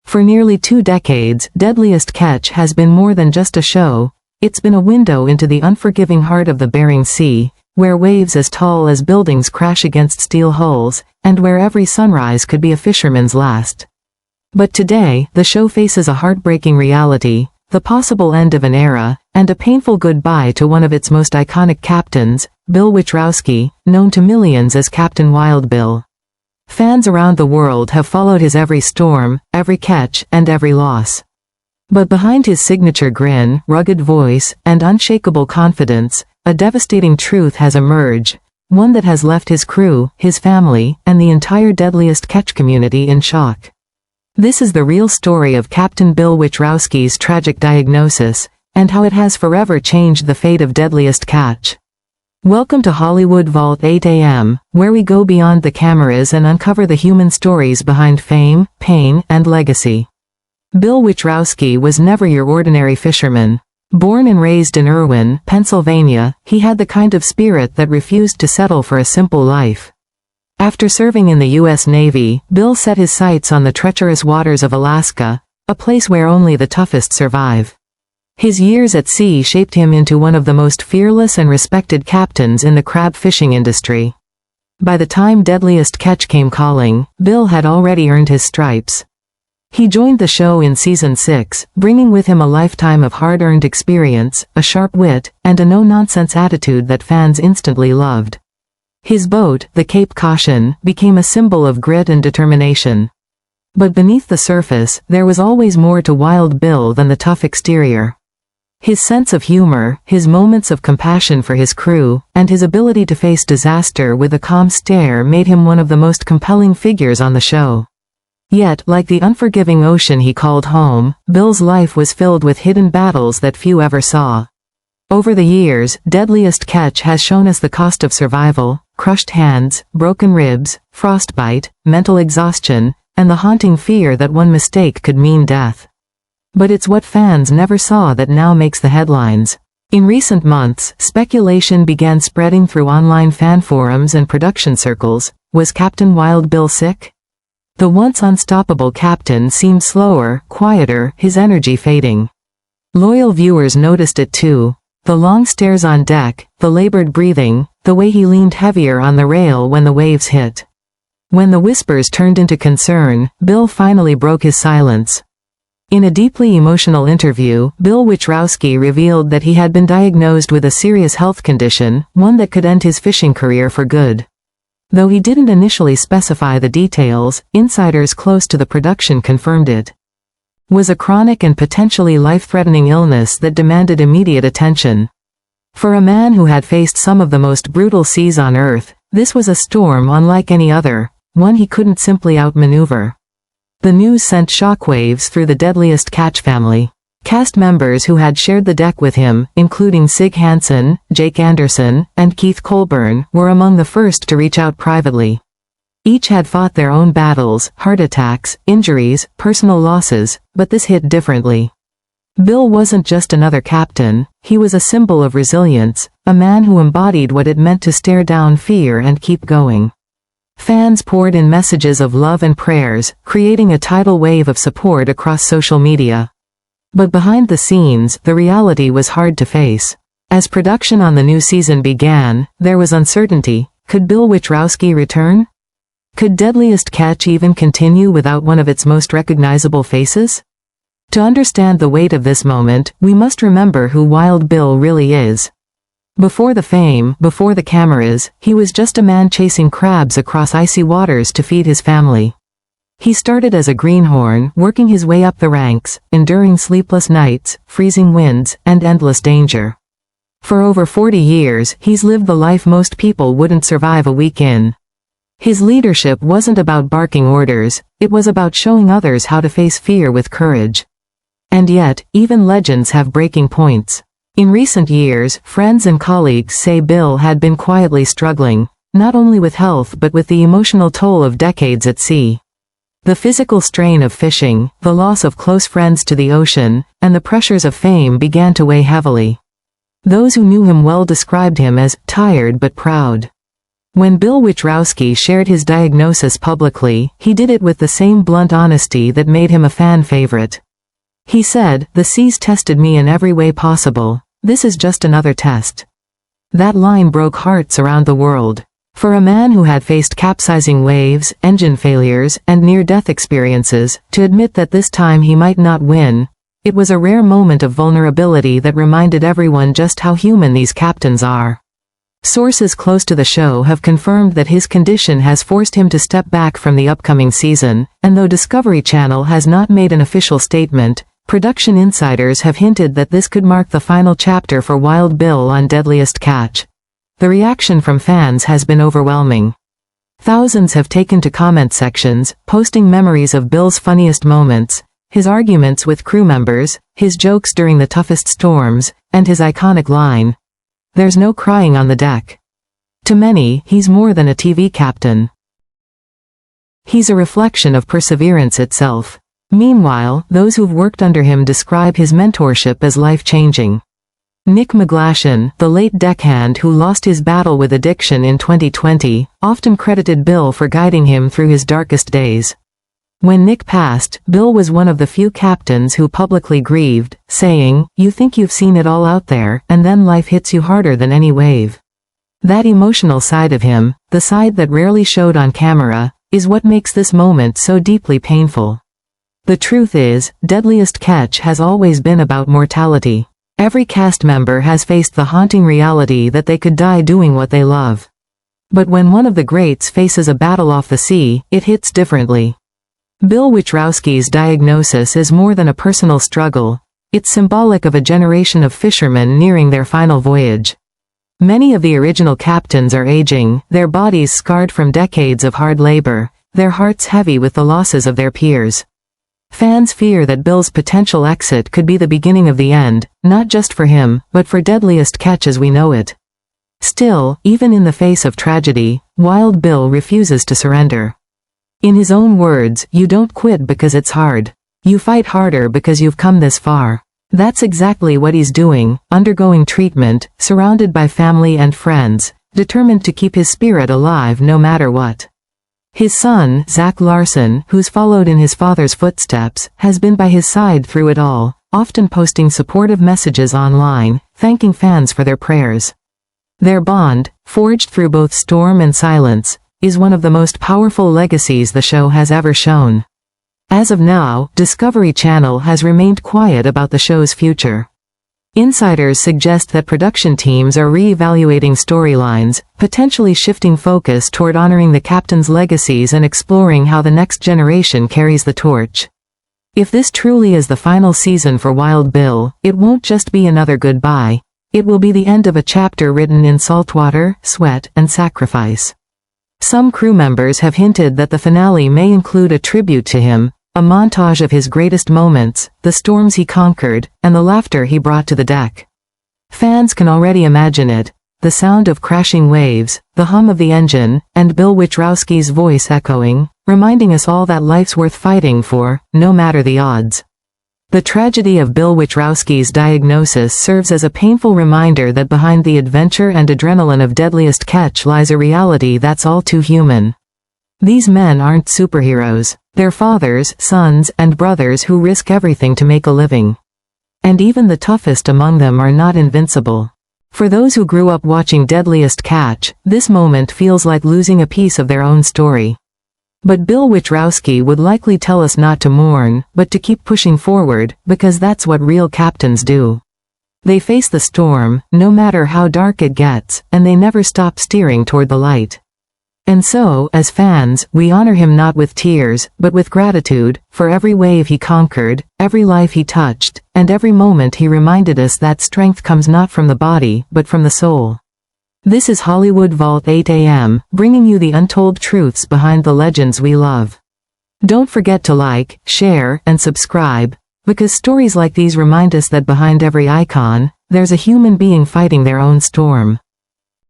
For nearly 2 decades, Deadliest Catch has been more than just a show. It's been a window into the unforgiving heart of the Bering Sea, where waves as tall as buildings crash against steel hulls, and where every sunrise could be a fisherman's last. But today, the show faces a heartbreaking reality, the possible end of an era, and a painful goodbye to one of its most iconic captains, Bill Wichrowski, known to millions as Captain Wild Bill. Fans around the world have followed his every storm, every catch, and every loss. But behind his signature grin, rugged voice, and unshakable confidence, a devastating truth has emerged, one that has left his crew, his family, and the entire Deadliest Catch community in shock. This is the real story of Captain Bill Wichrowski's tragic diagnosis, and how it has forever changed the fate of Deadliest Catch. Welcome to Hollywood Vault 8 AM, where we go beyond the cameras and uncover the human stories behind fame, pain, and legacy. Bill Wichrowski was never your ordinary fisherman. Born and raised in Irwin, Pennsylvania, he had the kind of spirit that refused to settle for a simple life. After serving in the U.S. Navy, Bill set his sights on the treacherous waters of Alaska, a place where only the toughest survive. His years at sea shaped him into one of the most fearless and respected captains in the crab fishing industry. By the time Deadliest Catch came calling, Bill had already earned his stripes. He joined the show in Season 6, bringing with him a lifetime of hard-earned experience, a sharp wit, and a no-nonsense attitude that fans instantly loved. His boat, the Cape Caution, became a symbol of grit and determination. But beneath the surface, there was always more to Wild Bill than the tough exterior. His sense of humor, his moments of compassion for his crew, and his ability to face disaster with a calm stare made him one of the most compelling figures on the show. Yet, like the unforgiving ocean he called home, Bill's life was filled with hidden battles that few ever saw. Over the years, Deadliest Catch has shown us the cost of survival, crushed hands, broken ribs, frostbite, mental exhaustion, and the haunting fear that one mistake could mean death. But it's what fans never saw that now makes the headlines. In recent months, speculation began spreading through online fan forums and production circles. Was Captain Wild Bill sick? The once unstoppable captain seemed slower, quieter, his energy fading. Loyal viewers noticed it too. The long stares on deck, the labored breathing, the way he leaned heavier on the rail when the waves hit. When the whispers turned into concern, Bill finally broke his silence. In a deeply emotional interview, Bill Wichrowski revealed that he had been diagnosed with a serious health condition, one that could end his fishing career for good. Though he didn't initially specify the details, insiders close to the production confirmed it was a chronic and potentially life-threatening illness that demanded immediate attention. For a man who had faced some of the most brutal seas on Earth, this was a storm unlike any other, one he couldn't simply outmaneuver. The news sent shockwaves through the Deadliest Catch family. Cast members who had shared the deck with him, including Sig Hansen, Jake Anderson, and Keith Colburn, were among the first to reach out privately. Each had fought their own battles, heart attacks, injuries, personal losses, but this hit differently. Bill wasn't just another captain, he was a symbol of resilience, a man who embodied what it meant to stare down fear and keep going. Fans poured in messages of love and prayers, creating a tidal wave of support across social media. But behind the scenes, the reality was hard to face. As production on the new season began, there was uncertainty. Could Bill Wichrowski return? Could Deadliest Catch even continue without one of its most recognizable faces? To understand the weight of this moment, we must remember who Wild Bill really is. Before the fame, before the cameras, he was just a man chasing crabs across icy waters to feed his family. He started as a greenhorn, working his way up the ranks, enduring sleepless nights, freezing winds, and endless danger. For over 40 years, he's lived the life most people wouldn't survive a week in. His leadership wasn't about barking orders, it was about showing others how to face fear with courage. And yet, even legends have breaking points. In recent years, friends and colleagues say Bill had been quietly struggling, not only with health but with the emotional toll of decades at sea. The physical strain of fishing, the loss of close friends to the ocean, and the pressures of fame began to weigh heavily. Those who knew him well described him as tired but proud. When Bill Wichrowski shared his diagnosis publicly, he did it with the same blunt honesty that made him a fan favorite. He said, "The seas tested me in every way possible. This is just another test." That line broke hearts around the world. For a man who had faced capsizing waves, engine failures, and near-death experiences, to admit that this time he might not win, it was a rare moment of vulnerability that reminded everyone just how human these captains are. Sources close to the show have confirmed that his condition has forced him to step back from the upcoming season, and though Discovery Channel has not made an official statement, production insiders have hinted that this could mark the final chapter for Wild Bill on Deadliest Catch. The reaction from fans has been overwhelming. Thousands have taken to comment sections, posting memories of Bill's funniest moments, his arguments with crew members, his jokes during the toughest storms, and his iconic line, "There's no crying on the deck." To many, he's more than a TV captain. He's a reflection of perseverance itself. Meanwhile, those who've worked under him describe his mentorship as life-changing. Nick McGlashan, the late deckhand who lost his battle with addiction in 2020, often credited Bill for guiding him through his darkest days. When Nick passed, Bill was one of the few captains who publicly grieved, saying, "You think you've seen it all out there, and then life hits you harder than any wave." That emotional side of him, the side that rarely showed on camera, is what makes this moment so deeply painful. The truth is, Deadliest Catch has always been about mortality. Every cast member has faced the haunting reality that they could die doing what they love. But when one of the greats faces a battle off the sea, it hits differently. Bill Wichrowski's diagnosis is more than a personal struggle. It's symbolic of a generation of fishermen nearing their final voyage. Many of the original captains are aging, their bodies scarred from decades of hard labor, their hearts heavy with the losses of their peers. Fans fear that Bill's potential exit could be the beginning of the end, not just for him, but for Deadliest Catch as we know it. Still, even in the face of tragedy, Wild Bill refuses to surrender. In his own words, "You don't quit because it's hard. You fight harder because you've come this far." That's exactly what he's doing, undergoing treatment, surrounded by family and friends, determined to keep his spirit alive no matter what. His son, Zach Larson, who's followed in his father's footsteps, has been by his side through it all, often posting supportive messages online, thanking fans for their prayers. Their bond, forged through both storm and silence, is one of the most powerful legacies the show has ever shown. As of now, Discovery Channel has remained quiet about the show's future. Insiders suggest that production teams are re-evaluating storylines, potentially shifting focus toward honoring the captain's legacies and exploring how the next generation carries the torch. If this truly is the final season for Wild Bill, it won't just be another goodbye. It will be the end of a chapter written in saltwater, sweat, and sacrifice. Some crew members have hinted that the finale may include a tribute to him, a montage of his greatest moments, the storms he conquered, and the laughter he brought to the deck. Fans can already imagine it, the sound of crashing waves, the hum of the engine, and Bill Wichrowski's voice echoing, reminding us all that life's worth fighting for, no matter the odds. The tragedy of Bill Wichrowski's diagnosis serves as a painful reminder that behind the adventure and adrenaline of Deadliest Catch lies a reality that's all too human. These men aren't superheroes. They're fathers, sons, and brothers who risk everything to make a living. And even the toughest among them are not invincible. For those who grew up watching Deadliest Catch, this moment feels like losing a piece of their own story. But Bill Wichrowski would likely tell us not to mourn, but to keep pushing forward, because that's what real captains do. They face the storm, no matter how dark it gets, and they never stop steering toward the light. And so, as fans, we honor him not with tears, but with gratitude, for every wave he conquered, every life he touched, and every moment he reminded us that strength comes not from the body, but from the soul. This is Hollywood Vault 8 AM, bringing you the untold truths behind the legends we love. Don't forget to like, share, and subscribe, because stories like these remind us that behind every icon, there's a human being fighting their own storm.